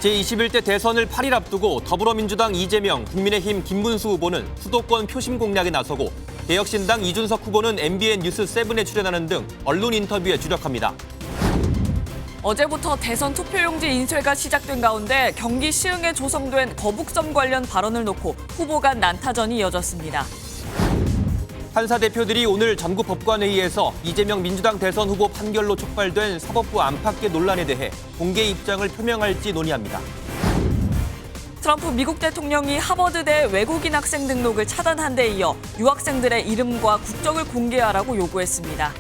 제21대 대선을 8일 앞두고 더불어민주당 이재명, 국민의힘 김문수 후보는 수도권 표심 공략에 나서고 개혁신당 이준석 후보는 MBN 뉴스7에 출연하는 등 언론 인터뷰에 주력합니다. 어제부터 대선 투표용지 인쇄가 시작된 가운데 경기 시흥에 조성된 거북선 관련 발언을 놓고 후보 간 난타전이 이어졌습니다. 판사 대표들이 오늘 전국 법관회의에서 이재명 민주당 대선 후보 판결로 촉발된 사법부 안팎의 논란에 대해 공개 입장을 표명할지 논의합니다. 트럼프 미국 대통령이 하버드대 외국인 학생 등록을 차단한 데 이어 유학생들의 이름과 국적을 공개하라고 요구했습니다.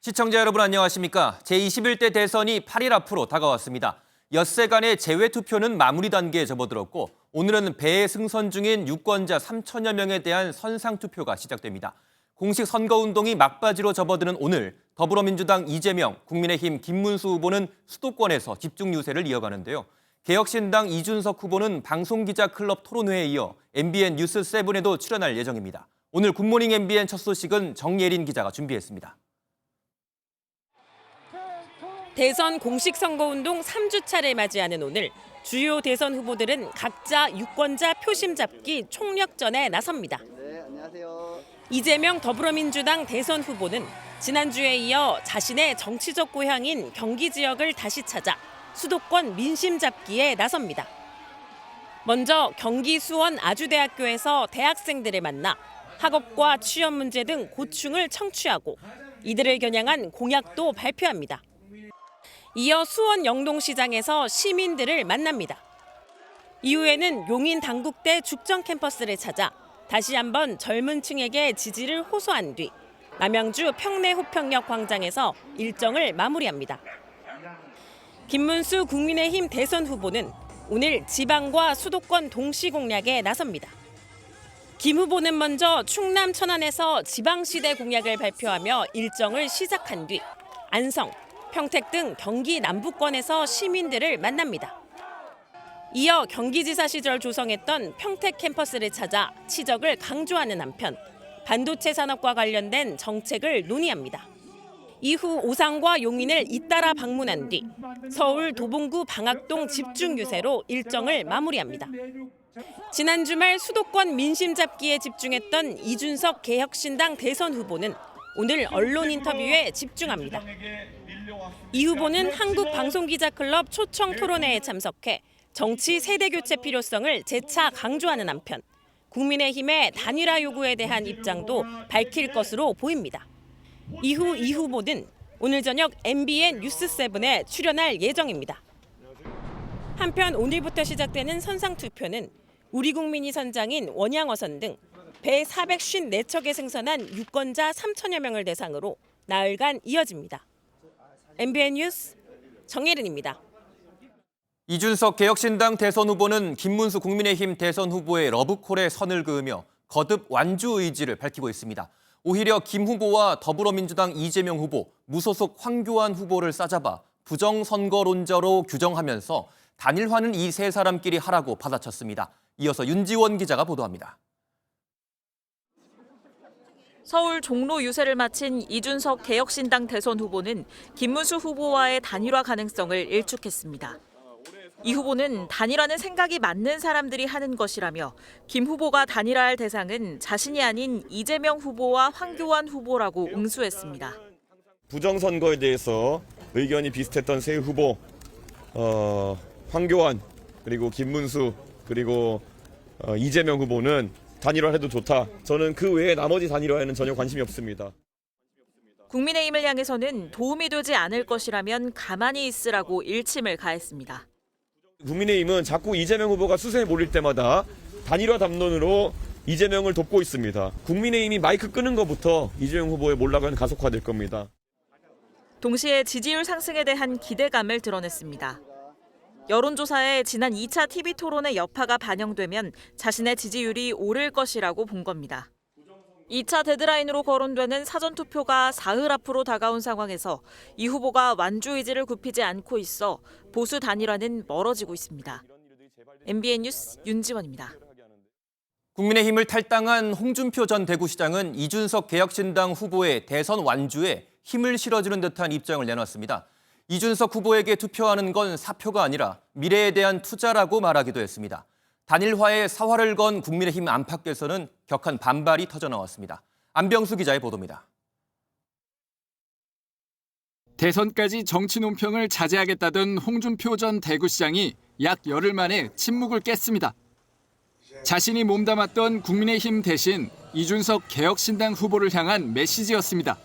시청자 여러분 안녕하십니까? 제21대 대선이 8일 앞으로 다가왔습니다. 엿새간의 재외투표는 마무리 단계에 접어들었고 오늘은 배에 승선 중인 유권자 3천여 명에 대한 선상투표가 시작됩니다. 공식 선거운동이 막바지로 접어드는 오늘 더불어민주당 이재명, 국민의힘 김문수 후보는 수도권에서 집중 유세를 이어가는데요. 개혁신당 이준석 후보는 방송기자클럽 토론회에 이어 MBN 뉴스7에도 출연할 예정입니다. 오늘 굿모닝 MBN 첫 소식은 정예린 기자가 준비했습니다. 대선 공식 선거운동 3주차를 맞이하는 오늘 주요 대선 후보들은 각자 유권자 표심 잡기 총력전에 나섭니다. 네, 안녕하세요. 이재명 더불어민주당 대선 후보는 지난주에 이어 자신의 정치적 고향인 경기 지역을 다시 찾아 수도권 민심 잡기에 나섭니다. 먼저 경기 수원 아주대학교에서 대학생들을 만나 학업과 취업 문제 등 고충을 청취하고 이들을 겨냥한 공약도 발표합니다. 이어 수원 영동시장에서 시민들을 만납니다. 이후에는 용인 당국대 죽전 캠퍼스를 찾아 다시 한번 젊은 층에게 지지를 호소한 뒤 남양주 평내호평역 광장에서 일정을 마무리합니다. 김문수 국민의힘 대선 후보는 오늘 지방과 수도권 동시 공략에 나섭니다. 김 후보는 먼저 충남 천안에서 지방시대 공약을 발표하며 일정을 시작한 뒤 안성, 평택 등 경기 남부권에서 시민들을 만납니다. 이어 경기지사 시절 조성했던 평택 캠퍼스를 찾아 치적을 강조하는 한편 반도체 산업과 관련된 정책을 논의합니다. 이후 오산과 용인을 잇따라 방문한 뒤 서울 도봉구 방학동 집중 유세로 일정을 마무리합니다. 지난 주말 수도권 민심 잡기에 집중했던 이준석 개혁신당 대선 후보는 오늘 언론 인터뷰에 집중합니다. 이 후보는 한국방송기자클럽 초청 토론회에 참석해 정치 세대 교체 필요성을 재차 강조하는 한편 국민의힘의 단일화 요구에 대한 입장도 밝힐 것으로 보입니다. 이후 이 후보는 오늘 저녁 MBN 뉴스7에 출연할 예정입니다. 한편 오늘부터 시작되는 선상투표는 우리 국민이 선장인 원양어선 등 배 454척에 승선한 유권자 3천여 명을 대상으로 나흘간 이어집니다. MBN 뉴스 정예린입니다. 이준석 개혁신당 대선 후보는 김문수 국민의힘 대선 후보의 러브콜에 선을 그으며 거듭 완주 의지를 밝히고 있습니다. 오히려 김 후보와 더불어민주당 이재명 후보, 무소속 황교안 후보를 싸잡아 부정선거론자로 규정하면서 단일화는 이 세 사람끼리 하라고 받아쳤습니다. 이어서 윤지원 기자가 보도합니다. 서울 종로 유세를 마친 이준석 개혁신당 대선 후보는 김문수 후보와의 단일화 가능성을 일축했습니다. 이 후보는 단일화는 생각이 맞는 사람들이 하는 것이라며 김 후보가 단일화할 대상은 자신이 아닌 이재명 후보와 황교안 후보라고 응수했습니다. 부정선거에 대해서 의견이 비슷했던 세 후보, 황교안, 그리고 김문수, 그리고 이재명 후보는 단일화를 해도 좋다. 저는 그 외에 나머지 단일화에는 전혀 관심이 없습니다. 국민의힘을 향해서는 도움이 되지 않을 것이라면 가만히 있으라고 일침을 가했습니다. 국민의힘은 자꾸 이재명 후보가 수세에 몰릴 때마다 단일화 담론으로 이재명을 돕고 있습니다. 국민의힘이 마이크 끄는 것부터 이재명 후보의 몰락은 가속화될 겁니다. 동시에 지지율 상승에 대한 기대감을 드러냈습니다. 여론조사에 지난 2차 TV토론의 여파가 반영되면 자신의 지지율이 오를 것이라고 본 겁니다. 2차 데드라인으로 거론되는 사전투표가 사흘 앞으로 다가온 상황에서 이 후보가 완주 의지를 굽히지 않고 있어 보수 단일화는 멀어지고 있습니다. MBN 뉴스 윤지원입니다. 국민의힘을 탈당한 홍준표 전 대구시장은 이준석 개혁신당 후보의 대선 완주에 힘을 실어주는 듯한 입장을 내놨습니다. 이준석 후보에게 투표하는 건 사표가 아니라 미래에 대한 투자라고 말하기도 했습니다. 단일화에 사활을 건 국민의힘 안팎에서는 격한 반발이 터져나왔습니다. 안병수 기자의 보도입니다. 대선까지 정치 논평을 자제하겠다던 홍준표 전 대구시장이 약 열흘 만에 침묵을 깼습니다. 자신이 몸담았던 국민의힘 대신 이준석 개혁신당 후보를 향한 메시지였습니다.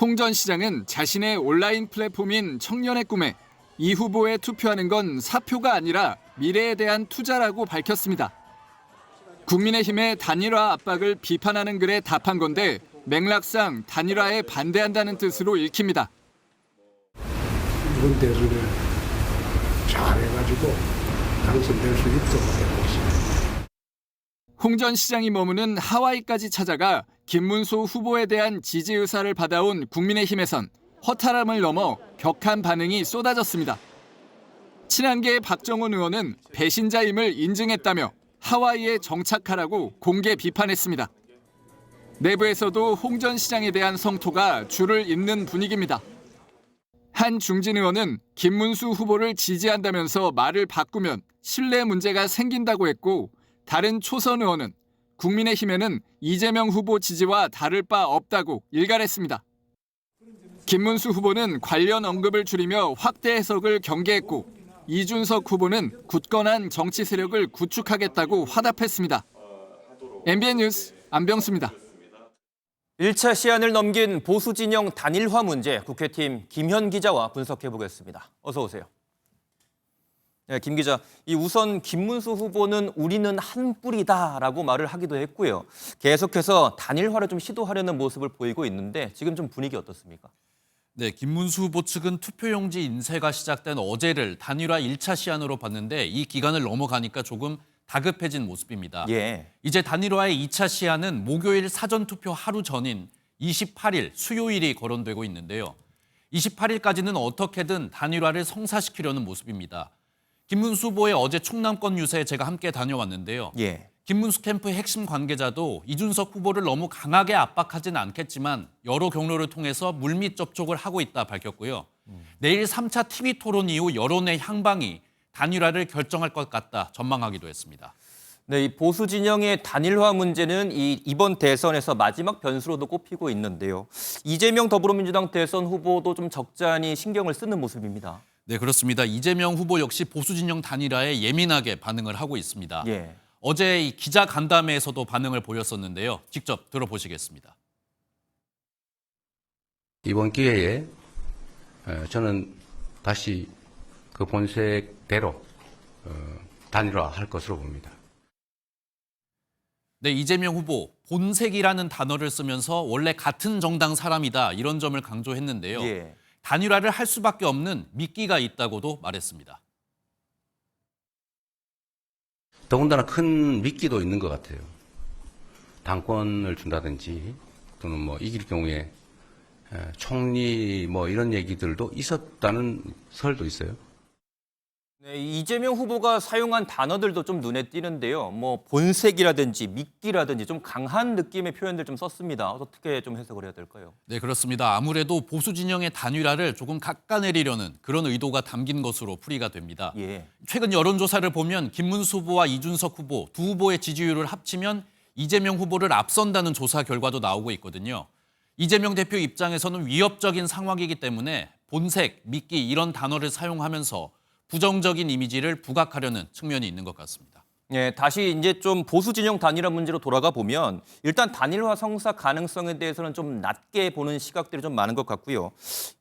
홍 전 시장은 자신의 온라인 플랫폼인 청년의 꿈에 이 후보에 투표하는 건 사표가 아니라 미래에 대한 투자라고 밝혔습니다. 국민의힘의 단일화 압박을 비판하는 글에 답한 건데 맥락상 단일화에 반대한다는 뜻으로 읽힙니다. 이번 대선에 잘해가지고 당선될 수 있도록 해보겠습니다. 홍 전 시장이 머무는 하와이까지 찾아가 김문수 후보에 대한 지지 의사를 받아온 국민의힘에선 허탈함을 넘어 격한 반응이 쏟아졌습니다. 친한계의 박정원 의원은 배신자임을 인증했다며 하와이에 정착하라고 공개 비판했습니다. 내부에서도 홍 전 시장에 대한 성토가 줄을 잇는 분위기입니다. 한 중진 의원은 김문수 후보를 지지한다면서 말을 바꾸면 신뢰 문제가 생긴다고 했고, 다른 초선 의원은 국민의힘에는 이재명 후보 지지와 다를 바 없다고 일갈했습니다. 김문수 후보는 관련 언급을 줄이며 확대 해석을 경계했고, 이준석 후보는 굳건한 정치 세력을 구축하겠다고 화답했습니다. MBN 뉴스 안병수입니다. 1차 시한을 넘긴 보수 진영 단일화 문제 국회팀 김현 기자와 분석해 보겠습니다. 어서 오세요. 네, 김 기자, 우선 김문수 후보는 우리는 한 뿌리다라고 말을 하기도 했고요. 계속해서 단일화를 좀 시도하려는 모습을 보이고 있는데 지금 좀 분위기 어떻습니까? 네, 김문수 후보 측은 투표용지 인쇄가 시작된 어제를 단일화 1차 시한으로 봤는데 이 기간을 넘어가니까 조금 다급해진 모습입니다. 예. 이제 단일화의 2차 시한은 목요일 사전투표 하루 전인 28일 수요일이 거론되고 있는데요. 28일까지는 어떻게든 단일화를 성사시키려는 모습입니다. 김문수 후보의 어제 충남권 유세에 제가 함께 다녀왔는데요. 예. 김문수 캠프의 핵심 관계자도 이준석 후보를 너무 강하게 압박하진 않겠지만 여러 경로를 통해서 물밑 접촉을 하고 있다 밝혔고요. 내일 3차 TV 토론 이후 여론의 향방이 단일화를 결정할 것 같다 전망하기도 했습니다. 네, 이 보수 진영의 단일화 문제는 이번 대선에서 마지막 변수로도 꼽히고 있는데요. 이재명 더불어민주당 대선 후보도 좀 적잖이 신경을 쓰는 모습입니다. 네, 그렇습니다. 이재명 후보 역시 보수 진영 단일화에 예민하게 반응을 하고 있습니다. 예. 어제 이 기자 간담회에서도 반응을 보였었는데요. 직접 들어보시겠습니다. 이번 기회에 저는 다시 그 본색대로 단일화할 것으로 봅니다. 네, 이재명 후보 본색이라는 단어를 쓰면서 원래 같은 정당 사람이다 이런 점을 강조했는데요. 예. 단일화를 할 수밖에 없는 미끼가 있다고도 말했습니다. 더군다나 큰 미끼도 있는 것 같아요. 당권을 준다든지 또는 뭐 이길 경우에 총리 뭐 이런 얘기들도 있었다는 설도 있어요. 네, 이재명 후보가 사용한 단어들도 좀 눈에 띄는데요. 뭐 본색이라든지 미끼라든지 좀 강한 느낌의 표현들 좀 썼습니다. 어떻게 좀 해석을 해야 될까요? 네, 그렇습니다. 아무래도 보수 진영의 단일화를 조금 깎아내리려는 그런 의도가 담긴 것으로 풀이가 됩니다. 예. 최근 여론조사를 보면 김문수 후보와 이준석 후보 두 후보의 지지율을 합치면 이재명 후보를 앞선다는 조사 결과도 나오고 있거든요. 이재명 대표 입장에서는 위협적인 상황이기 때문에 본색, 미끼 이런 단어를 사용하면서 부정적인 이미지를 부각하려는 측면이 있는 것 같습니다. 예, 다시 이제 좀 보수 진영 단일화 문제로 돌아가 보면 일단 단일화 성사 가능성에 대해서는 좀 낮게 보는 시각들이 좀 많은 것 같고요.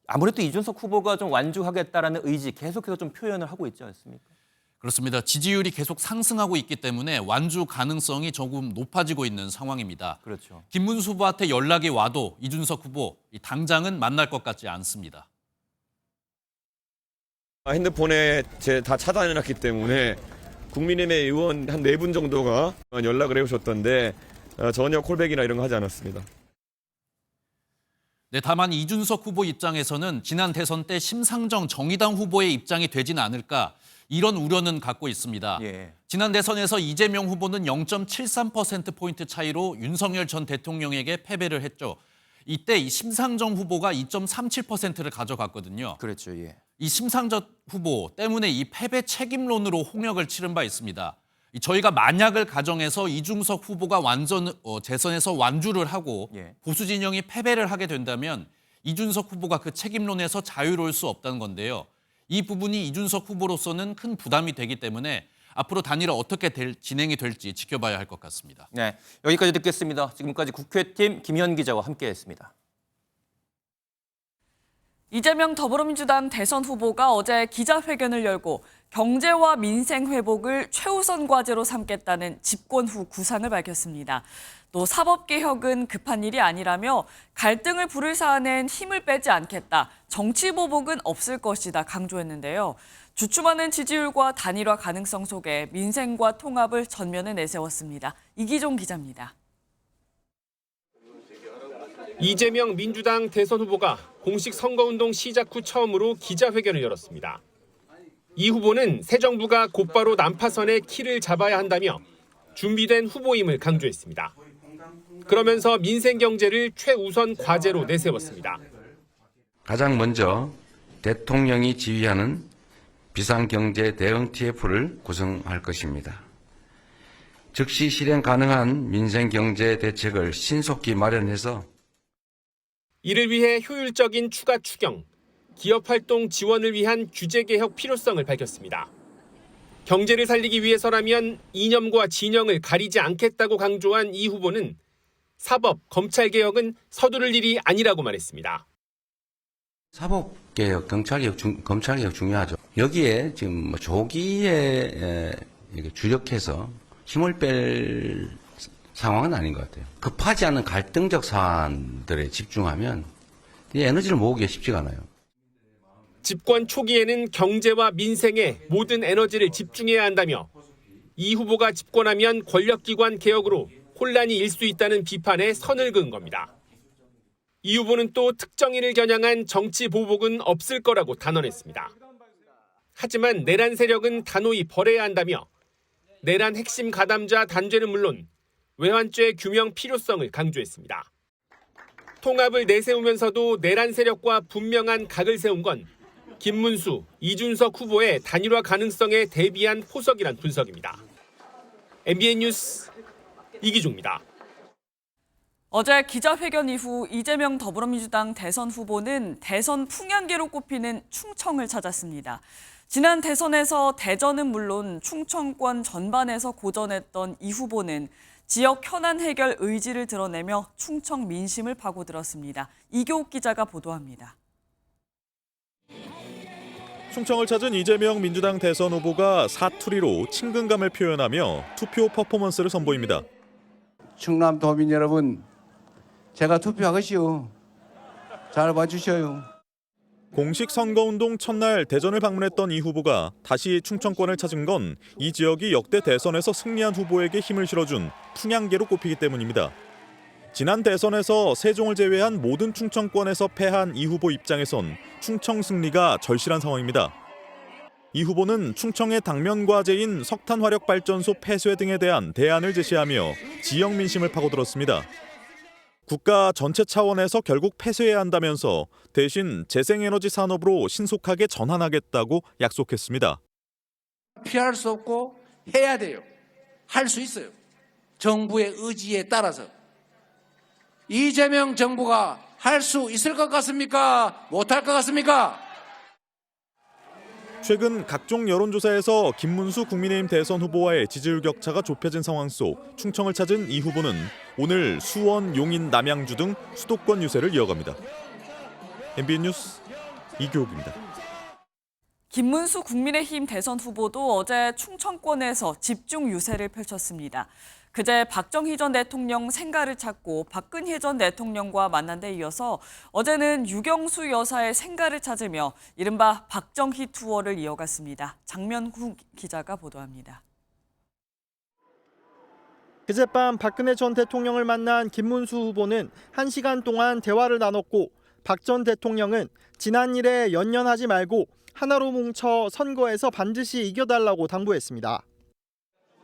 아무래도 이준석 후보가 좀 완주하겠다라는 의지 계속해서 좀 표현을 하고 있지 않습니까? 그렇습니다. 지지율이 계속 상승하고 있기 때문에 완주 가능성이 조금 높아지고 있는 상황입니다. 그렇죠. 김문수 후보한테 연락이 와도 이준석 후보 당장은 만날 것 같지 않습니다. 핸드폰에 다 차단해놨기 때문에 국민의힘의 의원 한 4분 정도가 연락을 해오셨던데 전혀 콜백이나 이런 거 하지 않았습니다. 네, 다만 이준석 후보 입장에서는 지난 대선 때 심상정 정의당 후보의 입장이 되지는 않을까 이런 우려는 갖고 있습니다. 예. 지난 대선에서 이재명 후보는 0.73%포인트 차이로 윤석열 전 대통령에게 패배를 했죠. 이때 이 심상정 후보가 2.37%를 가져갔거든요. 그렇죠. 예. 이 심상정 후보 때문에 이 패배 책임론으로 홍역을 치른 바 있습니다. 저희가 만약을 가정해서 이준석 후보가 재선에서 완주를 하고 예. 보수 진영이 패배를 하게 된다면 이준석 후보가 그 책임론에서 자유로울 수 없다는 건데요. 이 부분이 이준석 후보로서는 큰 부담이 되기 때문에 앞으로 단일화 어떻게 진행이 될지 지켜봐야 할 것 같습니다. 네, 여기까지 듣겠습니다. 지금까지 국회팀 김현 기자와 함께했습니다. 이재명 더불어민주당 대선 후보가 어제 기자회견을 열고 경제와 민생 회복을 최우선 과제로 삼겠다는 집권 후 구상을 밝혔습니다. 또 사법개혁은 급한 일이 아니라며 갈등을 불을 사안엔 힘을 빼지 않겠다, 정치 보복은 없을 것이다 강조했는데요. 주춤하는 지지율과 단일화 가능성 속에 민생과 통합을 전면에 내세웠습니다. 이기종 기자입니다. 이재명 민주당 대선 후보가 공식 선거운동 시작 후 처음으로 기자회견을 열었습니다. 이 후보는 새 정부가 곧바로 난파선의 키를 잡아야 한다며 준비된 후보임을 강조했습니다. 그러면서 민생 경제를 최우선 과제로 내세웠습니다. 가장 먼저 대통령이 지휘하는 비상경제 대응 TF를 구성할 것입니다. 즉시 실행 가능한 민생경제 대책을 신속히 마련해서 이를 위해 효율적인 추가 추경, 기업활동 지원을 위한 규제개혁 필요성을 밝혔습니다. 경제를 살리기 위해서라면 이념과 진영을 가리지 않겠다고 강조한 이 후보는 사법, 검찰개혁은 서두를 일이 아니라고 말했습니다. 사법개혁, 검찰개혁 중요하죠. 여기에 지금 조기에 주력해서 힘을 뺄 상황은 아닌 것 같아요. 급하지 않은 갈등적 사안들에 집중하면 이 에너지를 모으기가 쉽지가 않아요. 집권 초기에는 경제와 민생에 모든 에너지를 집중해야 한다며 이 후보가 집권하면 권력기관 개혁으로 혼란이 일 수 있다는 비판에 선을 그은 겁니다. 이 후보는 또 특정인을 겨냥한 정치 보복은 없을 거라고 단언했습니다. 하지만 내란 세력은 단호히 벌해야 한다며 내란 핵심 가담자 단죄는 물론 외환죄 규명 필요성을 강조했습니다. 통합을 내세우면서도 내란 세력과 분명한 각을 세운 건 김문수, 이준석 후보의 단일화 가능성에 대비한 포석이란 분석입니다. MBN 뉴스 이기종입니다. 어제 기자회견 이후 이재명 더불어민주당 대선 후보는 대선 풍향계로 꼽히는 충청을 찾았습니다. 지난 대선에서 대전은 물론 충청권 전반에서 고전했던 이 후보는 지역 현안 해결 의지를 드러내며 충청 민심을 파고들었습니다. 이교욱 기자가 보도합니다. 충청을 찾은 이재명 민주당 대선 후보가 사투리로 친근감을 표현하며 투표 퍼포먼스를 선보입니다. 충남 도민 여러분, 제가 투표하겠시오. 잘 봐주셔요. 공식 선거운동 첫날 대전을 방문했던 이 후보가 다시 충청권을 찾은 건 이 지역이 역대 대선에서 승리한 후보에게 힘을 실어준 풍향계로 꼽히기 때문입니다. 지난 대선에서 세종을 제외한 모든 충청권에서 패한 이 후보 입장에선 충청 승리가 절실한 상황입니다. 이 후보는 충청의 당면 과제인 석탄화력발전소 폐쇄 등에 대한 대안을 제시하며 지역 민심을 파고들었습니다. 국가 전체 차원에서 결국 폐쇄해야 한다면서 대신 재생에너지 산업으로 신속하게 전환하겠다고 약속했습니다. 피할 수 없고 해야 돼요. 할 수 있어요. 정부의 의지에 따라서. 이재명 정부가 할 수 있을 것 같습니까? 못할 것 같습니까? 최근 각종 여론조사에서 김문수 국민의힘 대선 후보와의 지지율 격차가 좁혀진 상황 속 충청을 찾은 이 후보는 오늘 수원, 용인, 남양주 등 수도권 유세를 이어갑니다. MBN 뉴스 이교욱입니다. 김문수 국민의힘 대선 후보도 어제 충청권에서 집중 유세를 펼쳤습니다. 그제 박정희 전 대통령 생가를 찾고 박근혜 전 대통령과 만난 데 이어서 어제는 유경수 여사의 생가를 찾으며 이른바 박정희 투어를 이어갔습니다. 장면구 기자가 보도합니다. 그젯밤 박근혜 전 대통령을 만난 김문수 후보는 1시간 동안 대화를 나눴고 박 전 대통령은 지난 일에 연연하지 말고 하나로 뭉쳐 선거에서 반드시 이겨달라고 당부했습니다.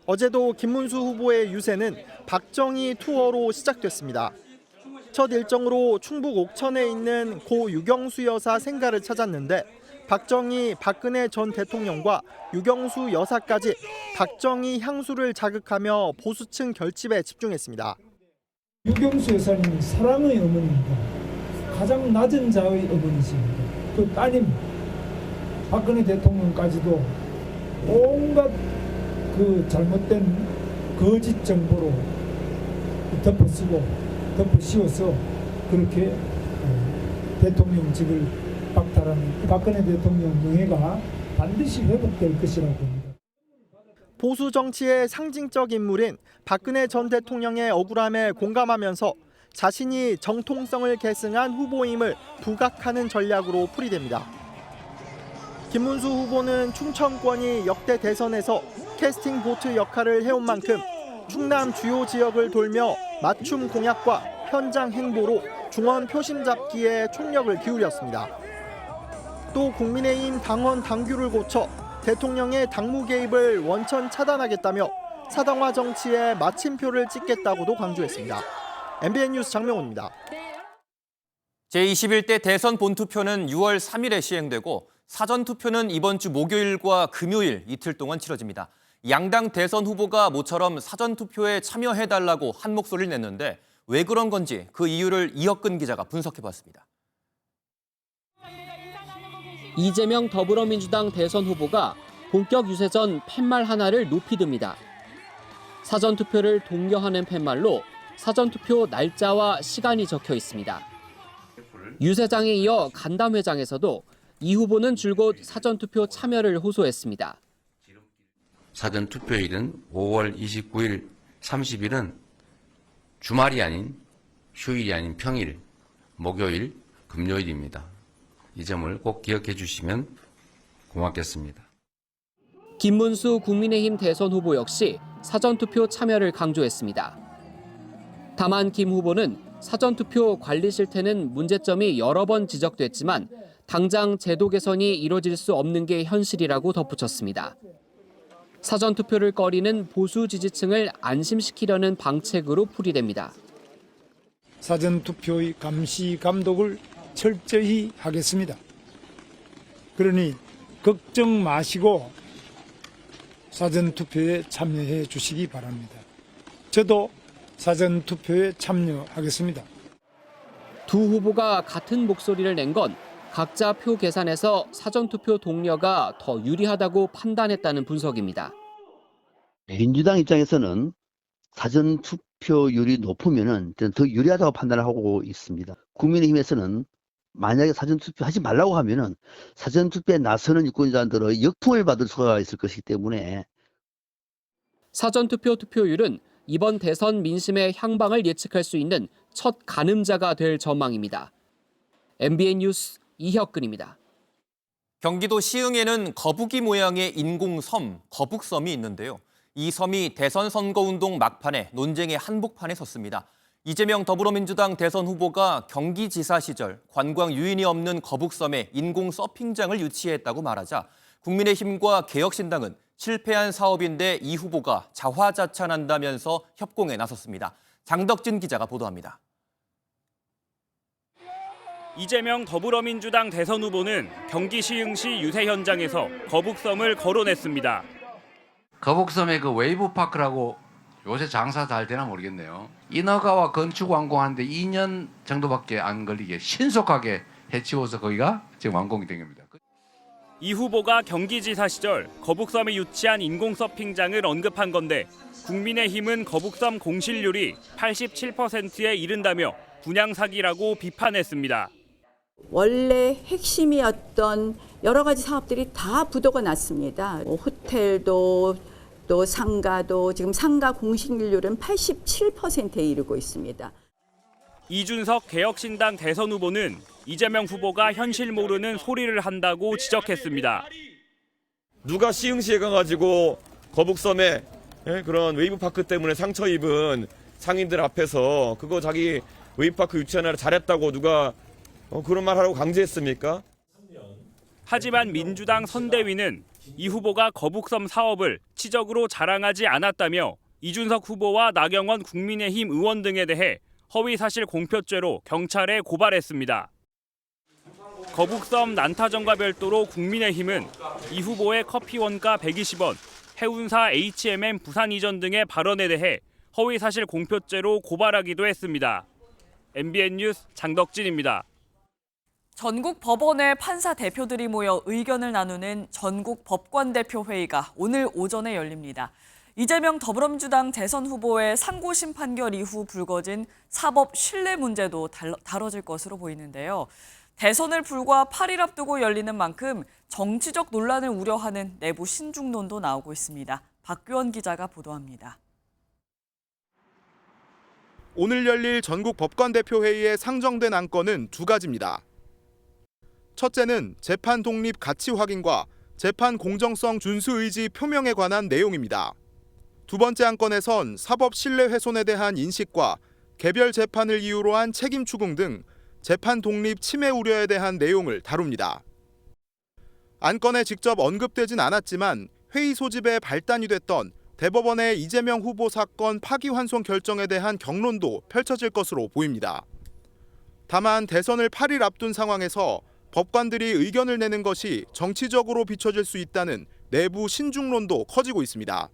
어제도 김문수 후보의 유세는 박정희 투어로 시작됐습니다. 첫 일정으로 충북 옥천에 있는 고 유경수 여사 생가를 찾았는데 박정희, 박근혜 전 대통령과 유경수 여사까지 박정희 향수를 자극하며 보수층 결집에 집중했습니다. 유경수 여사님은 사랑의 어머니입니다. 가장 낮은 자의 어머니십니다. 그 따님 박근혜 대통령까지도 온갖 그 잘못된 거짓 정보로 덮어씌워서 그렇게 대통령직을 박탈한 박근혜 대통령 명예가 반드시 회복될 것이라고 봅니다. 보수 정치의 상징적 인물인 박근혜 전 대통령의 억울함에 공감하면서 자신이 정통성을 계승한 후보임을 부각하는 전략으로 풀이됩니다. 김문수 후보는 충청권이 역대 대선에서 캐스팅 보트 역할을 해온 만큼 충남 주요 지역을 돌며 맞춤 공약과 현장 행보로 중원 표심 잡기에 총력을 기울였습니다. 또 국민의힘 당원 당규를 고쳐 대통령의 당무 개입을 원천 차단하겠다며 사당화 정치에 마침표를 찍겠다고도 강조했습니다. MBN 뉴스 장명호입니다. 제21대 대선 본투표는 6월 3일에 시행되고 사전투표는 이번 주 목요일과 금요일 이틀 동안 치러집니다. 양당 대선 후보가 모처럼 사전투표에 참여해달라고 한 목소리를 냈는데 왜 그런 건지 그 이유를 이혁근 기자가 분석해봤습니다. 이재명 더불어민주당 대선 후보가 본격 유세 전 팻말 하나를 높이 듭니다. 사전투표를 독려하는 팻말로 사전투표 날짜와 시간이 적혀 있습니다. 유세장에 이어 간담회장에서도 이 후보는 줄곧 사전투표 참여를 호소했습니다. 사전투표일은 5월 29일, 30일은 주말이 아닌 휴일이 아닌 평일, 목요일, 금요일입니다. 이 점을 꼭 기억해 주시면 고맙겠습니다. 김문수 국민의힘 대선 후보 역시 사전투표 참여를 강조했습니다. 다만 김 후보는 사전투표 관리 실태는 문제점이 여러 번 지적됐지만 당장 제도 개선이 이뤄질 수 없는 게 현실이라고 덧붙였습니다. 사전투표를 꺼리는 보수 지지층을 안심시키려는 방책으로 풀이됩니다. 사전투표의 감시 감독을 철저히 하겠습니다. 그러니 걱정 마시고 사전투표에 참여해 주시기 바랍니다. 저도 사전투표에 참여하겠습니다. 두 후보가 같은 목소리를 낸 건 각자 표 계산에서 사전투표 독려가 더 유리하다고 판단했다는 분석입니다. 민주당 입장에서는 사전투표율이 높으면 더 유리하다고 판단을 하고 있습니다. 국민의힘에서는 만약에 사전투표 하지 말라고 하면은 사전투표에 나서는 유권자들의 역풍을 받을 수가 있을 것이기 때문에 사전투표 투표율은 이번 대선 민심의 향방을 예측할 수 있는 첫 가늠자가 될 전망입니다. MBN 뉴스 이혁근입니다. 경기도 시흥에는 거북이 모양의 인공섬, 거북섬이 있는데요. 이 섬이 대선 선거운동 막판에 논쟁의 한복판에 섰습니다. 이재명 더불어민주당 대선 후보가 경기지사 시절 관광 유인이 없는 거북섬에 인공 서핑장을 유치했다고 말하자 국민의힘과 개혁신당은 실패한 사업인데 이 후보가 자화자찬한다면서 협공에 나섰습니다. 장덕진 기자가 보도합니다. 이재명 더불어민주당 대선 후보는 경기 시흥시 유세 현장에서 거북섬을 거론했습니다. 거북섬의 그 웨이브파크라고 요새 장사 잘 되나 모르겠네요. 인허가와 건축 완공하는데 2년 정도밖에 안 걸리게 신속하게 해치워서 거기가 지금 완공이 된 겁니다. 이 후보가 경기지사 시절 거북섬에 유치한 인공 서핑장을 언급한 건데 국민의힘은 거북섬 공실률이 87%에 이른다며 분양 사기라고 비판했습니다. 원래 핵심이었던 여러 가지 사업들이 다 부도가 났습니다. 호텔도 또 상가도 지금 상가 공실률은 87%에 이르고 있습니다. 이준석 개혁신당 대선 후보는 이재명 후보가 현실 모르는 소리를 한다고 지적했습니다. 누가 시흥시에 가가지고 거북섬에 그런 웨이브파크 때문에 상처 입은 상인들 앞에서 그거 자기 웨이브파크 유치하느라 잘했다고 누가 그런 말 하라고 강제했습니까? 하지만 민주당 선대위는 이 후보가 거북섬 사업을 치적으로 자랑하지 않았다며 이준석 후보와 나경원 국민의힘 의원 등에 대해 허위사실 공표죄로 경찰에 고발했습니다. 거북섬 난타전과 별도로 국민의힘은 이 후보의 커피 원가 120원, 해운사 HMM 부산 이전 등의 발언에 대해 허위사실 공표죄로 고발하기도 했습니다. MBN 뉴스 장덕진입니다. 전국 법원의 판사 대표들이 모여 의견을 나누는 전국 법관대표회의가 오늘 오전에 열립니다. 이재명 더불어민주당 대선 후보의 상고심 판결 이후 불거진 사법 신뢰 문제도 다뤄질 것으로 보이는데요. 대선을 불과 8일 앞두고 열리는 만큼 정치적 논란을 우려하는 내부 신중론도 나오고 있습니다. 박규원 기자가 보도합니다. 오늘 열릴 전국 법관대표회의에 상정된 안건은 두 가지입니다. 첫째는 재판 독립 가치 확인과 재판 공정성 준수 의지 표명에 관한 내용입니다. 두 번째 안건에선 사법 신뢰 훼손에 대한 인식과 개별 재판을 이유로 한 책임 추궁 등 재판 독립 침해 우려에 대한 내용을 다룹니다. 안건에 직접 언급되진 않았지만 회의 소집에 발단이 됐던 대법원의 이재명 후보 사건 파기환송 결정에 대한 경론도 펼쳐질 것으로 보입니다. 다만 대선을 8일 앞둔 상황에서 법관들이 의견을 내는 것이 정치적으로 비춰질 수 있다는 내부 신중론도 커지고 있습니다.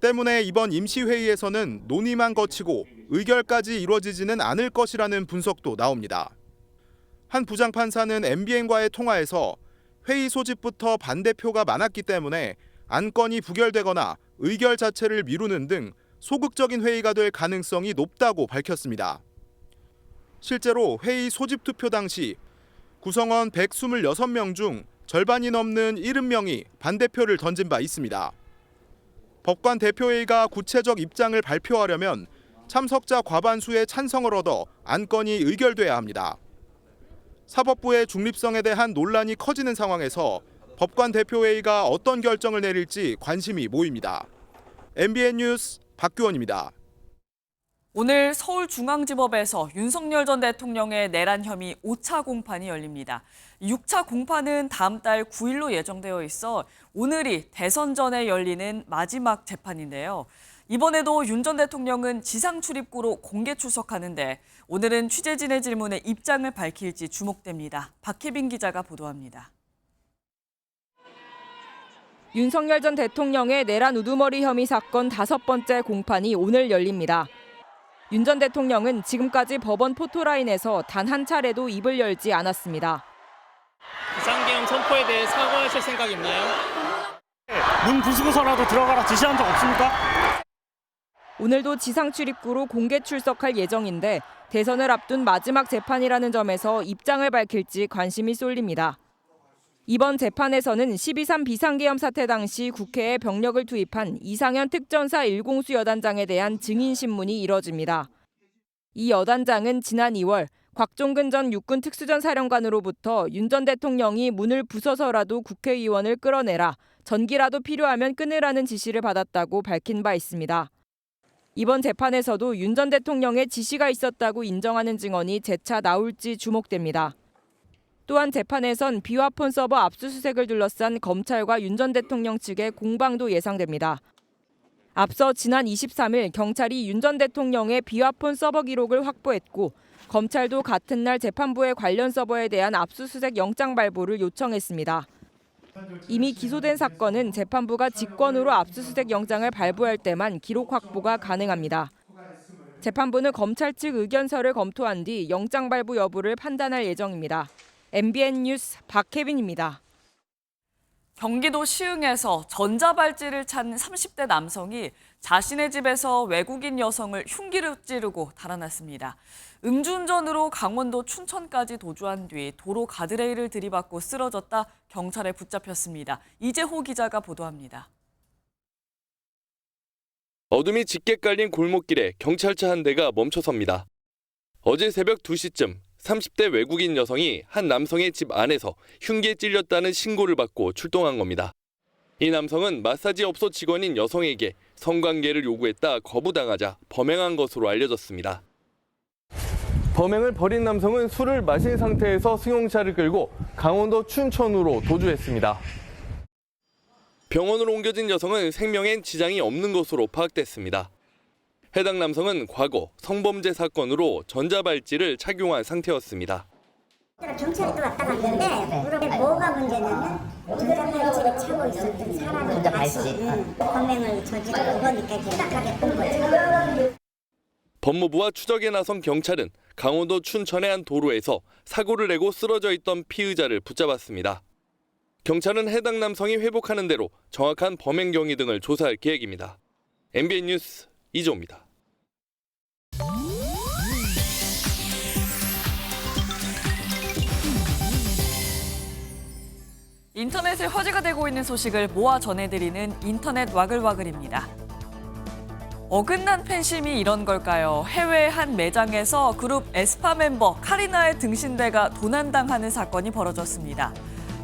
때문에 이번 임시회의에서는 논의만 거치고 의결까지 이루어지지는 않을 것이라는 분석도 나옵니다. 한 부장판사는 MBN과의 통화에서 회의 소집부터 반대표가 많았기 때문에 안건이 부결되거나 의결 자체를 미루는 등 소극적인 회의가 될 가능성이 높다고 밝혔습니다. 실제로 회의 소집 투표 당시 구성원 126명 중 절반이 넘는 70명이 반대표를 던진 바 있습니다. 법관 대표회의가 구체적 입장을 발표하려면 참석자 과반수의 찬성을 얻어 안건이 의결돼야 합니다. 사법부의 중립성에 대한 논란이 커지는 상황에서 법관 대표회의가 어떤 결정을 내릴지 관심이 모입니다. MBN 뉴스 박규원입니다. 오늘 서울중앙지법에서 윤석열 전 대통령의 내란 혐의 5차 공판이 열립니다. 6차 공판은 다음 달 9일로 예정되어 있어 오늘이 대선 전에 열리는 마지막 재판인데요. 이번에도 윤 전 대통령은 지상 출입구로 공개 출석하는데 오늘은 취재진의 질문에 입장을 밝힐지 주목됩니다. 박혜빈 기자가 보도합니다. 윤석열 전 대통령의 내란 우두머리 혐의 사건 5번째 공판이 오늘 열립니다. 윤 전 대통령은 지금까지 법원 포토라인에서 단 한 차례도 입을 열지 않았습니다. 비상계엄 선포에 대해 사과하실 생각 있나요? 문 부수고서라도 들어가라 지시한 적 없습니까? 오늘도 지상 출입구로 공개 출석할 예정인데 대선을 앞둔 마지막 재판이라는 점에서 입장을 밝힐지 관심이 쏠립니다. 이번 재판에서는 12.3 비상계엄 사태 당시 국회에 병력을 투입한 이상현 특전사 1공수 여단장에 대한 증인 신문이 이뤄집니다. 이 여단장은 지난 2월 곽종근 전 육군 특수전 사령관으로부터 윤 전 대통령이 문을 부숴서라도 국회의원을 끌어내라, 전기라도 필요하면 끊으라는 지시를 받았다고 밝힌 바 있습니다. 이번 재판에서도 윤 전 대통령의 지시가 있었다고 인정하는 증언이 재차 나올지 주목됩니다. 또한 재판에선 비화폰 서버 압수수색을 둘러싼 검찰과 윤 전 대통령 측의 공방도 예상됩니다. 앞서 지난 23일 경찰이 윤 전 대통령의 비화폰 서버 기록을 확보했고 검찰도 같은 날 재판부의 관련 서버에 대한 압수수색 영장 발부를 요청했습니다. 이미 기소된 사건은 재판부가 직권으로 압수수색 영장을 발부할 때만 기록 확보가 가능합니다. 재판부는 검찰 측 의견서를 검토한 뒤 영장 발부 여부를 판단할 예정입니다. MBN 뉴스 박혜빈입니다. 경기도 시흥에서 전자발찌를 찬 30대 남성이 자신의 집에서 외국인 여성을 흉기로 찌르고 달아났습니다. 음주운전으로 강원도 춘천까지 도주한 뒤 도로 가드레일을 들이받고 쓰러졌다 경찰에 붙잡혔습니다. 이재호 기자가 보도합니다. 어둠이 짙게 깔린 골목길에 경찰차 한 대가 멈춰섭니다. 어제 새벽 2시쯤 30대 외국인 여성이 한 남성의 집 안에서 흉기에 찔렸다는 신고를 받고 출동한 겁니다. 이 남성은 마사지업소 직원인 여성에게 성관계를 요구했다 거부당하자 범행한 것으로 알려졌습니다. 범행을 벌인 남성은 술을 마신 상태에서 승용차를 끌고 강원도 춘천으로 도주했습니다. 병원으로 옮겨진 여성은 생명엔 지장이 없는 것으로 파악됐습니다. 해당 남성은 과거 성범죄 사건으로 전자발찌를 착용한 상태였습니다. 경찰이 또 왔다 갔는데 무릎에 뭐가 문제냐면 전자발찌를 차고 있었던 사람이 다시 범행을 저지르고 그거니까 심각하게 본 거죠. 법무부와 추적에 나선 경찰은 강원도 춘천의 한 도로에서 사고를 내고 쓰러져 있던 피의자를 붙잡았습니다. 경찰은 해당 남성이 회복하는 대로 정확한 범행 경위 등을 조사할 계획입니다. MBN 뉴스 이조입니다. 인터넷에 화제가 되고 있는 소식을 모아 전해드리는 인터넷 와글와글입니다. 어긋난 팬심이 이런 걸까요? 해외 한 매장에서 그룹 에스파 멤버 카리나의 등신대가 도난당하는 사건이 벌어졌습니다.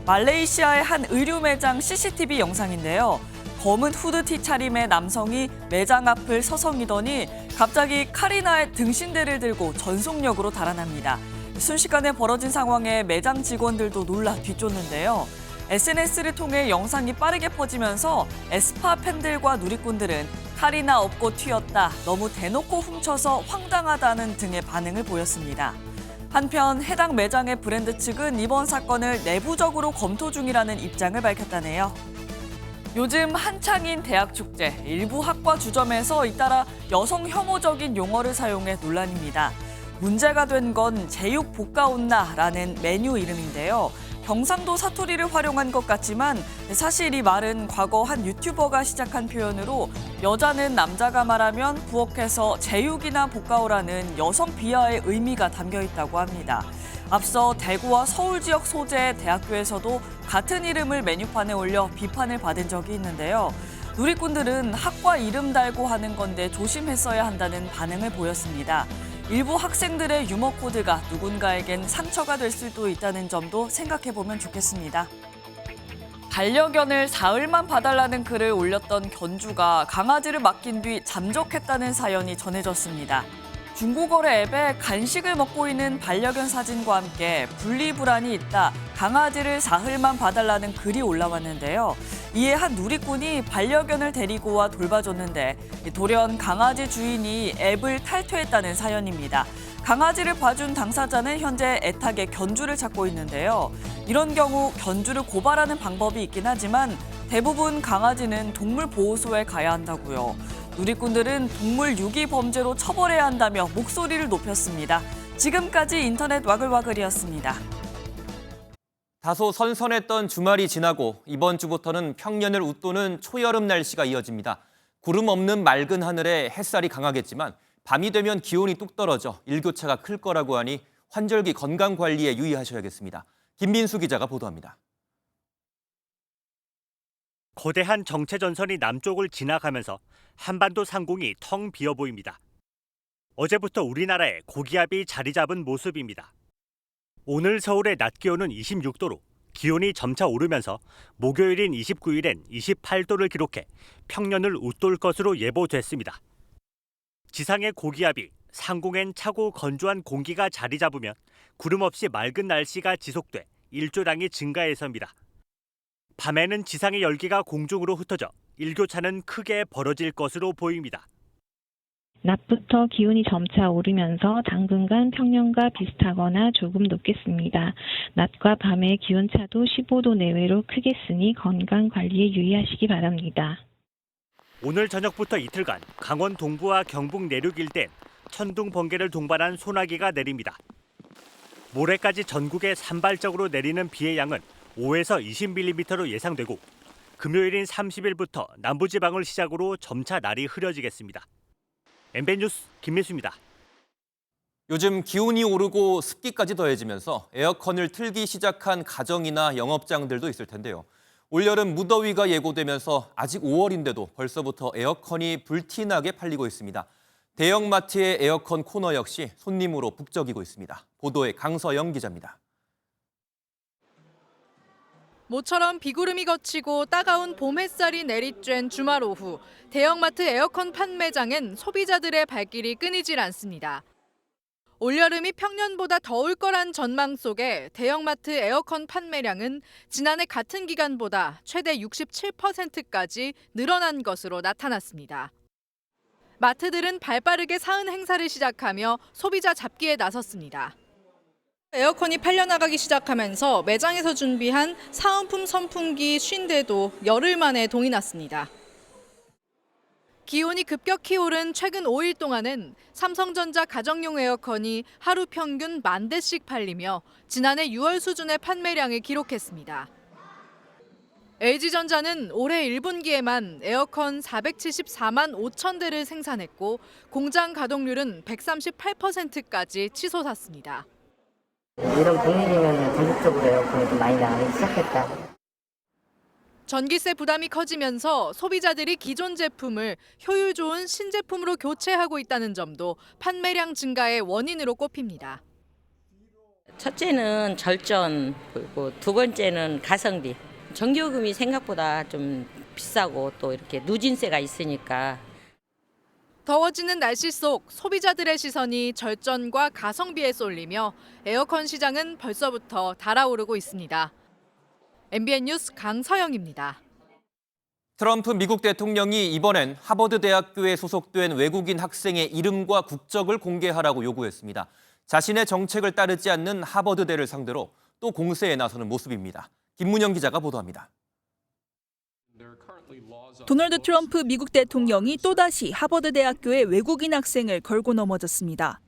말레이시아의 한 의류 매장 CCTV 영상인데요. 검은 후드티 차림의 남성이 매장 앞을 서성이더니 갑자기 카리나의 등신대를 들고 전속력으로 달아납니다. 순식간에 벌어진 상황에 매장 직원들도 놀라 뒤쫓는데요. SNS를 통해 영상이 빠르게 퍼지면서 에스파 팬들과 누리꾼들은 카리나 업고 튀었다, 너무 대놓고 훔쳐서 황당하다는 등의 반응을 보였습니다. 한편 해당 매장의 브랜드 측은 이번 사건을 내부적으로 검토 중이라는 입장을 밝혔다네요. 요즘 한창인 대학축제, 일부 학과 주점에서 잇따라 여성 혐오적인 용어를 사용해 논란입니다. 문제가 된 건 제육 볶아온나라는 메뉴 이름인데요. 경상도 사투리를 활용한 것 같지만 사실 이 말은 과거 한 유튜버가 시작한 표현으로 여자는 남자가 말하면 부엌에서 제육이나 볶아오라는 여성 비하의 의미가 담겨 있다고 합니다. 앞서 대구와 서울 지역 소재의 대학교에서도 같은 이름을 메뉴판에 올려 비판을 받은 적이 있는데요. 누리꾼들은 학과 이름 달고 하는 건데 조심했어야 한다는 반응을 보였습니다. 일부 학생들의 유머 코드가 누군가에겐 상처가 될 수도 있다는 점도 생각해보면 좋겠습니다. 반려견을 사흘만 봐달라는 글을 올렸던 견주가 강아지를 맡긴 뒤 잠적했다는 사연이 전해졌습니다. 중고거래 앱에 간식을 먹고 있는 반려견 사진과 함께 분리불안이 있다, 강아지를 사흘만 봐달라는 글이 올라왔는데요. 이에 한 누리꾼이 반려견을 데리고 와 돌봐줬는데 돌연 강아지 주인이 앱을 탈퇴했다는 사연입니다. 강아지를 봐준 당사자는 현재 애타게 견주를 찾고 있는데요. 이런 경우 견주를 고발하는 방법이 있긴 하지만 대부분 강아지는 동물보호소에 가야 한다고요. 누리꾼들은 동물 유기 범죄로 처벌해야 한다며 목소리를 높였습니다. 지금까지 인터넷 와글와글이었습니다. 다소 선선했던 주말이 지나고 이번 주부터는 평년을 웃도는 초여름 날씨가 이어집니다. 구름 없는 맑은 하늘에 햇살이 강하겠지만 밤이 되면 기온이 뚝 떨어져 일교차가 클 거라고 하니 환절기 건강 관리에 유의하셔야겠습니다. 김민수 기자가 보도합니다. 거대한 정체전선이 남쪽을 지나가면서 한반도 상공이 텅 비어 보입니다. 어제부터 우리나라에 고기압이 자리 잡은 모습입니다. 오늘 서울의 낮 기온은 26도로 기온이 점차 오르면서 목요일인 29일엔 28도를 기록해 평년을 웃돌 것으로 예보됐습니다. 지상의 고기압이 상공엔 차고 건조한 공기가 자리 잡으면 구름 없이 맑은 날씨가 지속돼 일조량이 증가해서입니다. 밤에는 지상의 열기가 공중으로 흩어져 일교차는 크게 벌어질 것으로 보입니다. 낮부터 기온이 점차 오르면서 당분간 평년과 비슷하거나 조금 높겠습니다. 낮과 밤의 기온차도 15도 내외로 크겠으니 건강 관리에 유의하시기 바랍니다. 오늘 저녁부터 이틀간 강원 동부와 경북 내륙 일대엔 천둥 번개를 동반한 소나기가 내립니다. 모레까지 전국에 산발적으로 내리는 비의 양은 5에서 20mm로 예상되고 금요일인 30일부터 남부지방을 시작으로 점차 날이 흐려지겠습니다. MBN 뉴스 김민수입니다. 요즘 기온이 오르고 습기까지 더해지면서 에어컨을 틀기 시작한 가정이나 영업장들도 있을 텐데요. 올여름 무더위가 예고되면서 아직 5월인데도 벌써부터 에어컨이 불티나게 팔리고 있습니다. 대형마트의 에어컨 코너 역시 손님으로 북적이고 있습니다. 보도에 강서영 기자입니다. 모처럼 비구름이 걷히고 따가운 봄 햇살이 내리쬐는 주말 오후, 대형마트 에어컨 판매장엔 소비자들의 발길이 끊이질 않습니다. 올여름이 평년보다 더울 거란 전망 속에 대형마트 에어컨 판매량은 지난해 같은 기간보다 최대 67%까지 늘어난 것으로 나타났습니다. 마트들은 발빠르게 사은 행사를 시작하며 소비자 잡기에 나섰습니다. 에어컨이 팔려나가기 시작하면서 매장에서 준비한 사은품 선풍기 50대도 열흘 만에 동이 났습니다. 기온이 급격히 오른 최근 5일 동안은 삼성전자 가정용 에어컨이 하루 평균 10,000대씩 팔리며 지난해 6월 수준의 판매량을 기록했습니다. LG전자는 올해 1분기에만 에어컨 474만 5천 대를 생산했고 공장 가동률은 138%까지 치솟았습니다. 이런 분위기면 전국적으로 에어컨이 좀 많이 나가기 시작했다. 전기세 부담이 커지면서 소비자들이 기존 제품을 효율 좋은 신제품으로 교체하고 있다는 점도 판매량 증가의 원인으로 꼽힙니다. 첫째는 절전, 그리고 두 번째는 가성비. 전기요금이 생각보다 좀 비싸고 또 이렇게 누진세가 있으니까. 더워지는 날씨 속 소비자들의 시선이 절전과 가성비에 쏠리며 에어컨 시장은 벌써부터 달아오르고 있습니다. MBN 뉴스 강서영입니다. 트럼프 미국 대통령이 이번엔 하버드 대학교에 소속된 외국인 학생의 이름과 국적을 공개하라고 요구했습니다. 자신의 정책을 따르지 않는 하버드대를 상대로 또 공세에 나서는 모습입니다. 김문영 기자가 보도합니다. 도널드 트럼프 미국 대통령이 또다시 하버드 대학교의 외국인 학생을 걸고 넘어졌습니다.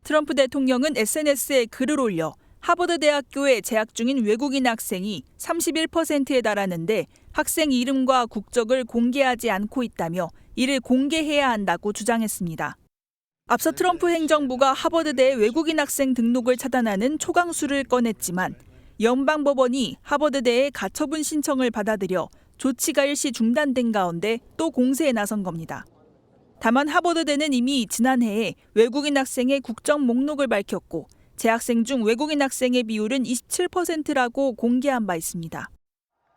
트럼프 대통령은 SNS에 글을 올려 하버드 대학교에 재학 중인 외국인 학생이 31%에 달하는데 학생 이름과 국적을 공개하지 않고 있다며 이를 공개해야 한다고 주장했습니다. 앞서 트럼프 행정부가 하버드대의 외국인 학생 등록을 차단하는 초강수를 꺼냈지만 연방법원이 하버드대의 가처분 신청을 받아들여 조치가 일시 중단된 가운데 또 공세에 나선 겁니다. 다만 하버드대는 이미 지난해에 외국인 학생의 국적 목록을 밝혔고 재학생 중 외국인 학생의 비율은 27%라고 공개한 바 있습니다.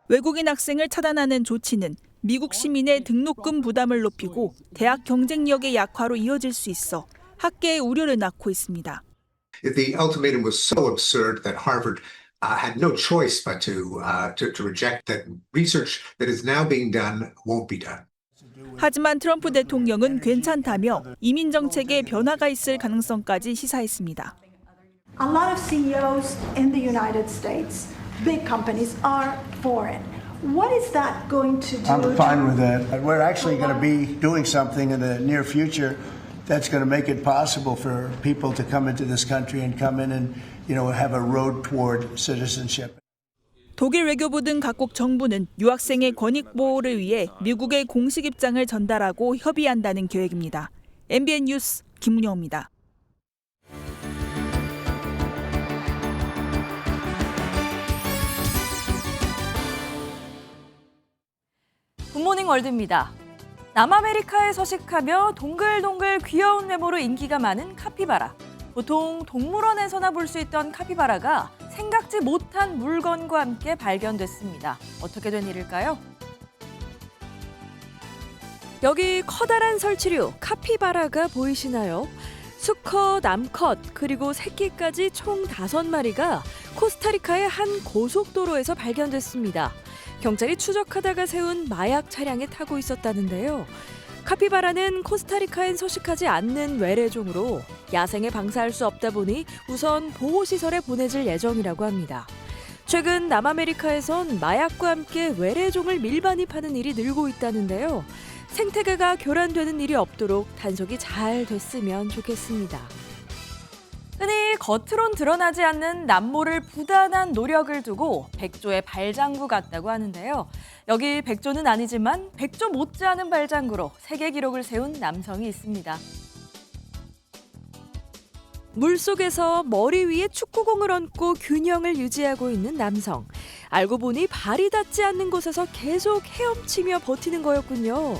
외국인 학생을 차단하는 조치는 미국 시민의 등록금 부담을 높이고 대학 경쟁력의 약화로 이어질 수 있어 학계의 우려를 낳고 있습니다. The ultimatum was so absurd that Harvard had no choice but to reject that research that is now being done won't be done. 하지만 트럼프 대통령은 괜찮다며 이민 정책에 변화가 있을 가능성까지 시사했습니다. A lot of CEOs in the United States, big companies, are foreign. What is that going to do? I'm fine with that. We're actually going to be doing something in the near future that's going to make it possible for people to come into this country and come in and, have a road toward citizenship. 독일 외교부 등 각국 정부는 유학생의 권익 보호를 위해 미국의 공식 입장을 전달하고 협의한다는 계획입니다. MBN 뉴스 김문영입니다. 굿모닝 월드입니다. 남아메리카에 서식하며 동글동글 귀여운 외모로 인기가 많은 카피바라. 보통 동물원에서나 볼 수 있던 카피바라가 생각지 못한 물건과 함께 발견됐습니다. 어떻게 된 일일까요? 여기 커다란 설치류 카피바라가 보이시나요? 수컷, 암컷, 그리고 새끼까지 총 5마리가 코스타리카의 한 고속도로에서 발견됐습니다. 경찰이 추적하다가 세운 마약 차량에 타고 있었다는데요. 카피바라는 코스타리카엔 서식하지 않는 외래종으로 야생에 방사할 수 없다 보니 우선 보호시설에 보내질 예정이라고 합니다. 최근 남아메리카에선 마약과 함께 외래종을 밀반입 하는 일이 늘고 있다는데요. 생태계가 교란되는 일이 없도록 단속이 잘 됐으면 좋겠습니다. 흔히 겉으론 드러나지 않는 남모를 부단한 노력을 두고 백조의 발장구 같다고 하는데요. 여기 백조는 아니지만 백조 못지않은 발장구로 세계 기록을 세운 남성이 있습니다. 물속에서 머리 위에 축구공을 얹고 균형을 유지하고 있는 남성. 알고 보니 발이 닿지 않는 곳에서 계속 헤엄치며 버티는 거였군요.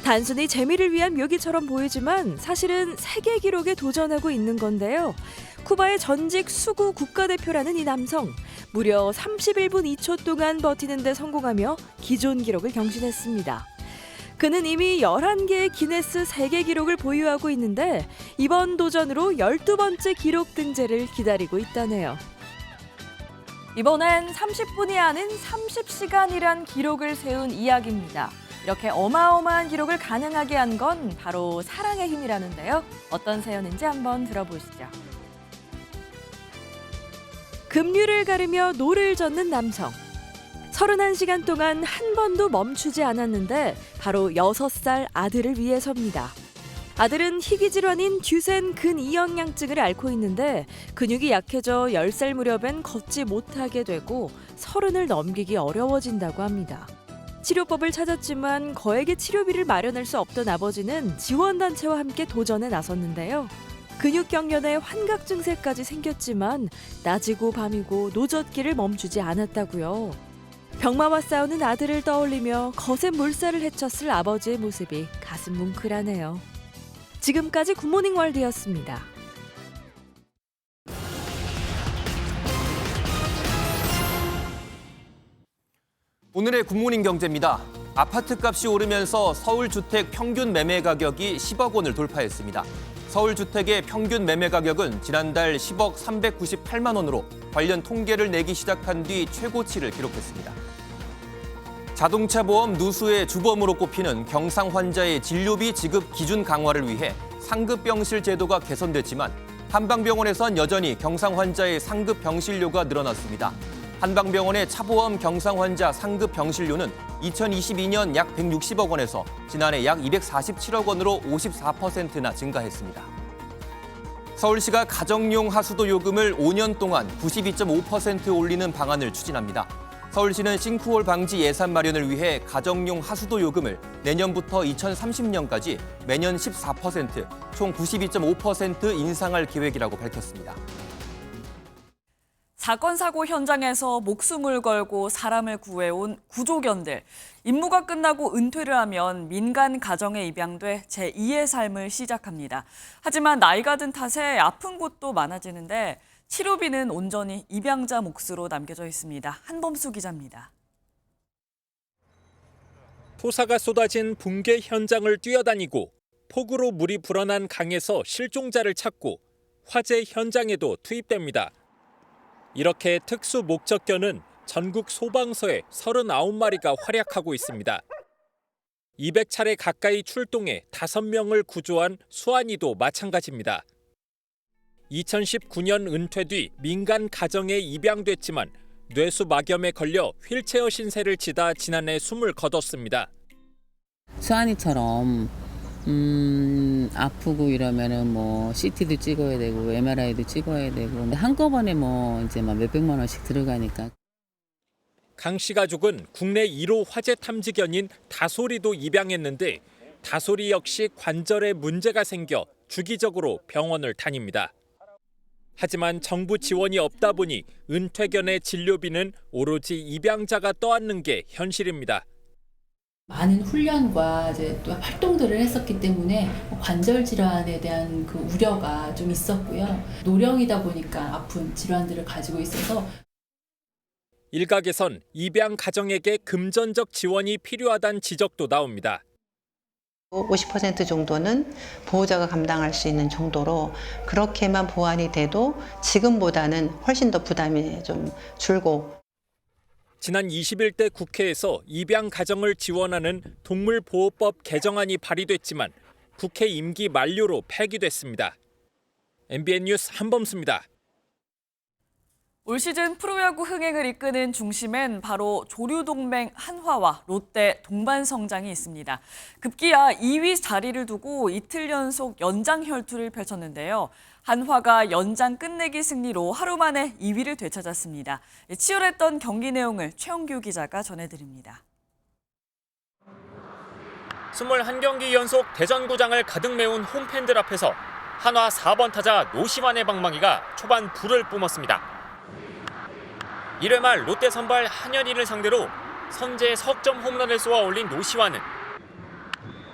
단순히 재미를 위한 묘기처럼 보이지만 사실은 세계 기록에 도전하고 있는 건데요. 쿠바의 전직 수구 국가대표라는 이 남성. 무려 31분 2초 동안 버티는 데 성공하며 기존 기록을 경신했습니다. 그는 이미 11개의 기네스 세계 기록을 보유하고 있는데 이번 도전으로 12번째 기록 등재를 기다리고 있다네요. 이번엔 30분이 아닌 30시간이란 기록을 세운 이야기입니다. 이렇게 어마어마한 기록을 가능하게 한 건 바로 사랑의 힘이라는데요. 어떤 사연인지 한번 들어보시죠. 급류를 가르며 노를 젓는 남성. 31시간 동안 한 번도 멈추지 않았는데 바로 6살 아들을 위해서입니다. 아들은 희귀 질환인 듀센 근이형양증을 앓고 있는데 근육이 약해져 10살 무렵엔 걷지 못하게 되고 30을 넘기기 어려워진다고 합니다. 치료법을 찾았지만 거액의 치료비를 마련할 수 없던 아버지는 지원단체와 함께 도전에 나섰는데요. 근육 경련에 환각 증세까지 생겼지만 낮이고 밤이고 노젓기를 멈추지 않았다고요. 병마와 싸우는 아들을 떠올리며 거센 물살을 헤쳤을 아버지의 모습이 가슴 뭉클하네요. 지금까지 굿모닝 월드였습니다. 오늘의 굿모닝 경제입니다. 아파트값이 오르면서 서울 주택 평균 매매 가격이 10억 원을 돌파했습니다. 서울 주택의 평균 매매 가격은 지난달 10억 398만 원으로 관련 통계를 내기 시작한 뒤 최고치를 기록했습니다. 자동차 보험 누수의 주범으로 꼽히는 경상 환자의 진료비 지급 기준 강화를 위해 상급 병실 제도가 개선됐지만 한방병원에선 여전히 경상 환자의 상급 병실료가 늘어났습니다. 한방병원의 차보험 경상 환자 상급 병실료는 2022년 약 160억 원에서 지난해 약 247억 원으로 54%나 증가했습니다. 서울시가 가정용 하수도 요금을 5년 동안 92.5% 올리는 방안을 추진합니다. 서울시는 싱크홀 방지 예산 마련을 위해 가정용 하수도 요금을 내년부터 2030년까지 매년 14%, 총 92.5% 인상할 계획이라고 밝혔습니다. 사건 사고 현장에서 목숨을 걸고 사람을 구해온 구조견들. 임무가 끝나고 은퇴를 하면 민간 가정에 입양돼 제2의 삶을 시작합니다. 하지만 나이가 든 탓에 아픈 곳도 많아지는데 치료비는 온전히 입양자 몫으로 남겨져 있습니다. 한범수 기자입니다. 토사가 쏟아진 붕괴 현장을 뛰어다니고 폭우로 물이 불어난 강에서 실종자를 찾고 화재 현장에도 투입됩니다. 이렇게 특수 목적견은 전국 소방서에 39마리가 활약하고 있습니다. 200차례 가까이 출동해 5명을 구조한 수안이도 마찬가지입니다. 2019년 은퇴 뒤 민간 가정에 입양됐지만 뇌수막염에 걸려 휠체어 신세를 지다 지난해 숨을 거뒀습니다. 수안이처럼 아프고 이러면은 뭐 CT도 찍어야 되고 MRI도 찍어야 되고 근데 한꺼번에 뭐 이제 막 몇백만 원씩 들어가니까. 강 씨 가족은 국내 1호 화재 탐지견인 다솔이도 입양했는데 다솔이 역시 관절에 문제가 생겨 주기적으로 병원을 다닙니다. 하지만 정부 지원이 없다 보니 은퇴견의 진료비는 오로지 입양자가 떠안는 게 현실입니다. 많은 훈련과 이제 또 활동들을 했었기 때문에 관절 질환에 대한 그 우려가 좀 있었고요. 노령이다 보니까 아픈 질환들을 가지고 있어서 일각에선 입양 가정에게 금전적 지원이 필요하다는 지적도 나옵니다. 50% 정도는 보호자가 감당할 수 있는 정도로 그렇게만 보완이 돼도 지금보다는 훨씬 더 부담이 좀 줄고. 지난 21대 국회에서 입양 가정을 지원하는 동물보호법 개정안이 발의됐지만 국회 임기 만료로 폐기됐습니다. MBN 뉴스 한범수입니다. 올 시즌 프로야구 흥행을 이끄는 중심엔 바로 조류동맹 한화와 롯데 동반성장이 있습니다. 급기야 2위 자리를 두고 이틀 연속 연장 혈투를 펼쳤는데요. 한화가 연장 끝내기 승리로 하루 만에 2위를 되찾았습니다. 치열했던 경기 내용을 최영규 기자가 전해드립니다. 21경기 연속 대전구장을 가득 메운 홈팬들 앞에서 한화 4번 타자 노시환의 방망이가 초반 불을 뿜었습니다. 1회 말 롯데 선발 한현희를 상대로 선제 석점 홈런을 쏘아 올린 노시환은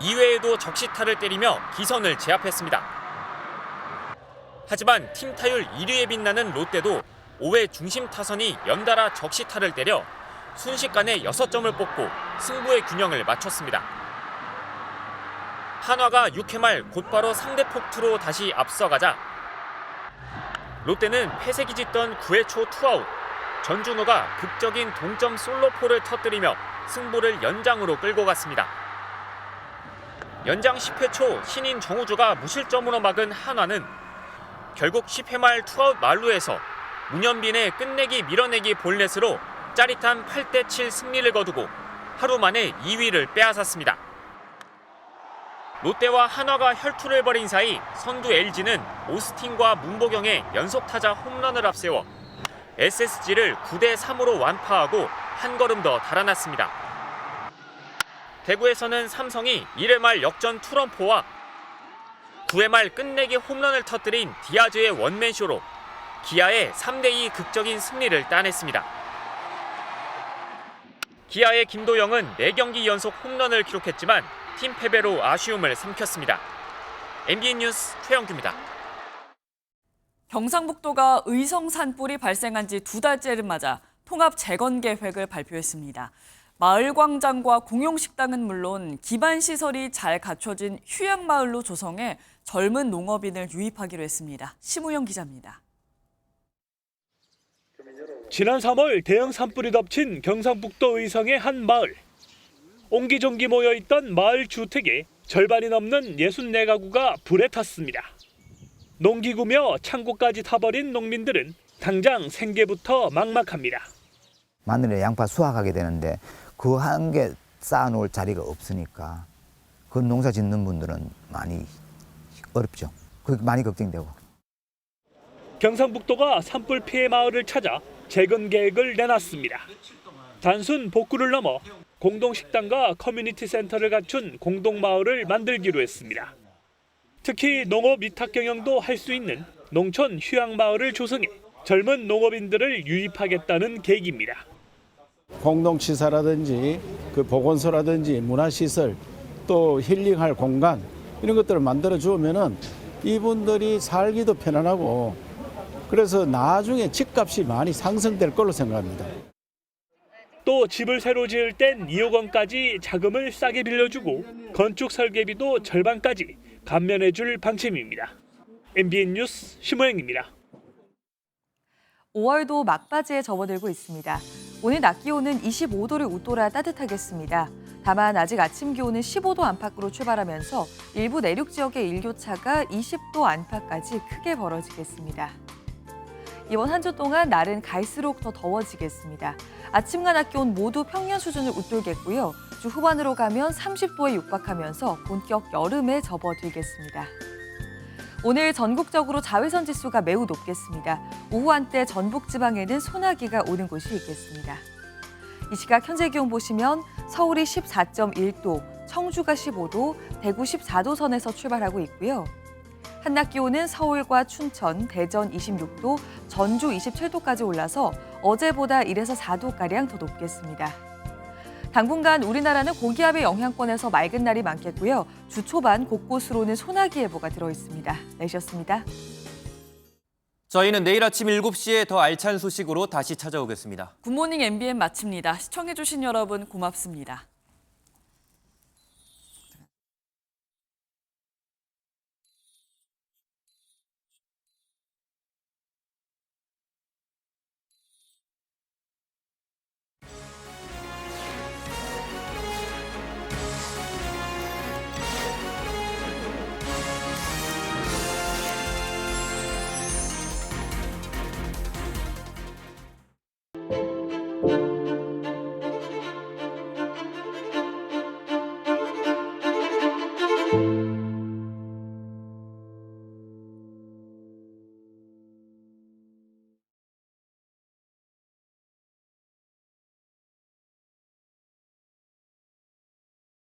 2회에도 적시타를 때리며 기선을 제압했습니다. 하지만 팀 타율 1위에 빛나는 롯데도 5회 중심 타선이 연달아 적시타를 때려 순식간에 6점을 뽑고 승부의 균형을 맞췄습니다. 한화가 6회 말 곧바로 상대 폭투로 다시 앞서가자 롯데는 패색이 짙던 9회 초 투아웃. 전준호가 극적인 동점 솔로포를 터뜨리며 승부를 연장으로 끌고 갔습니다. 연장 10회 초 신인 정우주가 무실점으로 막은 한화는 결국 10회 말 투아웃 만루에서 문현빈의 끝내기 밀어내기 볼넷으로 짜릿한 8대7 승리를 거두고 하루 만에 2위를 빼앗았습니다. 롯데와 한화가 혈투를 벌인 사이 선두 LG는 오스틴과 문보경의 연속타자 홈런을 앞세워 SSG를 9대3으로 완파하고 한 걸음 더 달아났습니다. 대구에서는 삼성이 1회 말 역전 투런포와 9회 말 끝내기 홈런을 터뜨린 디아즈의 원맨쇼로 기아의 3대2 극적인 승리를 따냈습니다. 기아의 김도영은 4경기 연속 홈런을 기록했지만 팀 패배로 아쉬움을 삼켰습니다. MBN 뉴스 최영규입니다. 경상북도가 의성 산불이 발생한 지 2달째를 맞아 통합 재건 계획을 발표했습니다. 마을 광장과 공용식당은 물론 기반 시설이 잘 갖춰진 휴양마을로 조성해 젊은 농업인을 유입하기로 했습니다. 심우영 기자입니다. 지난 3월 대형 산불이 덮친 경상북도 의성의 한 마을. 옹기종기 모여있던 마을 주택의 절반이 넘는 64가구가 불에 탔습니다. 농기구며 창고까지 타버린 농민들은 당장 생계부터 막막합니다. 마늘에 양파 수확하게 되는데 그 한 개 쌓아놓을 자리가 없으니까 그 농사 짓는 분들은 많이 어렵죠. 그게 많이 걱정되고. 경상북도가 산불 피해 마을을 찾아 재건 계획을 내놨습니다. 단순 복구를 넘어 공동식당과 커뮤니티 센터를 갖춘 공동마을을 만들기로 했습니다. 특히 농업 위탁 경영도 할 수 있는 농촌 휴양마을을 조성해 젊은 농업인들을 유입하겠다는 계획입니다. 공동치사라든지 그 보건소라든지 문화시설 또 힐링할 공간 이런 것들을 만들어 주면은 이분들이 살기도 편안하고 그래서 나중에 집값이 많이 상승될 걸로 생각합니다. 또 집을 새로 지을 땐 2억 원까지 자금을 싸게 빌려주고 건축 설계비도 절반까지 감면해줄 방침입니다. MBN 뉴스 심호영입니다. 5월도 막바지에 접어들고 있습니다. 오늘 낮 기온은 25도를 웃돌아 따뜻하겠습니다. 다만 아직 아침 기온은 15도 안팎으로 출발하면서 일부 내륙 지역의 일교차가 20도 안팎까지 크게 벌어지겠습니다. 이번 한 주 동안 날은 갈수록 더 더워지겠습니다. 아침과 낮 기온 모두 평년 수준을 웃돌겠고요. 주 후반으로 가면 30도에 육박하면서 본격 여름에 접어들겠습니다. 오늘 전국적으로 자외선 지수가 매우 높겠습니다. 오후 한때 전북 지방에는 소나기가 오는 곳이 있겠습니다. 이 시각 현재 기온 보시면 서울이 14.1도, 청주가 15도, 대구 14도 선에서 출발하고 있고요. 한낮 기온은 서울과 춘천, 대전 26도, 전주 27도까지 올라서 어제보다 1에서 4도가량 더 높겠습니다. 당분간 우리나라는 고기압의 영향권에서 맑은 날이 많겠고요. 주 초반 곳곳으로는 소나기 예보가 들어있습니다. 내셨습니다. 저희는 내일 아침 7시에 더 알찬 소식으로 다시 찾아오겠습니다. 굿모닝 MBN 마칩니다. 시청해주신 여러분 고맙습니다.